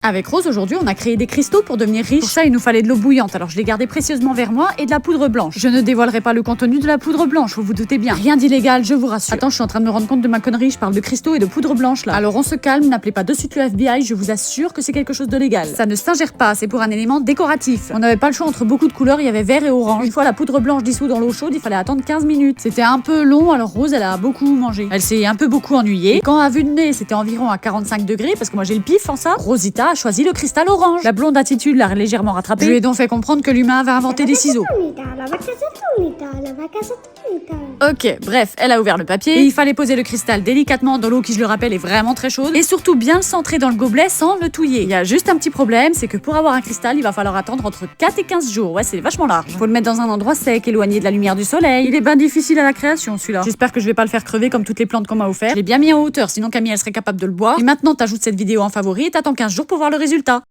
Avec Rose, aujourd'hui, on a créé des cristaux pour devenir riche. Pour ça, il nous fallait de l'eau bouillante, alors je l'ai gardée précieusement vers moi et de la poudre blanche. Je ne dévoilerai pas le contenu de la poudre blanche, vous vous doutez bien. Rien d'illégal, je vous rassure. Attends, je suis en train de me rendre compte de ma connerie, je parle de cristaux et de poudre blanche là. Alors on se calme, n'appelez pas de suite le FBI, je vous assure que c'est quelque chose de légal. Ça ne s'ingère pas, c'est pour un élément décoratif. On n'avait pas le choix entre beaucoup de couleurs, il y avait vert et orange. Une fois la poudre blanche dissoute dans l'eau chaude, il fallait attendre 15 minutes. C'était un peu long, alors Rose, elle a beaucoup mangé. Elle s'est un peu beaucoup ennuyée. Et quand à vue de nez, c'était environ à 45 degrés, parce que moi j'ai le pif en ça, Rosita a choisi le cristal orange. La blonde attitude l'a légèrement rattrapée. Je lui ai donc fait comprendre que l'humain avait inventé des ciseaux. Ok, bref, elle a ouvert le papier et il fallait poser le cristal délicatement dans l'eau qui, je le rappelle, est vraiment très chaude et surtout bien le centrer dans le gobelet sans le touiller. Il y a juste un petit problème, c'est que pour avoir un cristal, il va falloir attendre entre 4 et 15 jours. Ouais, c'est vachement large. Faut le mettre dans un endroit sec, éloigné de la lumière du soleil. Il est bien difficile à la création, celui-là. J'espère que je vais pas le faire crever comme toutes les plantes qu'on m'a offert. Je l'ai bien mis en hauteur, sinon Camille, elle serait capable de le boire. Et maintenant, t'ajoutes cette vidéo en favori et t'attends 15 jours pour voir le résultat.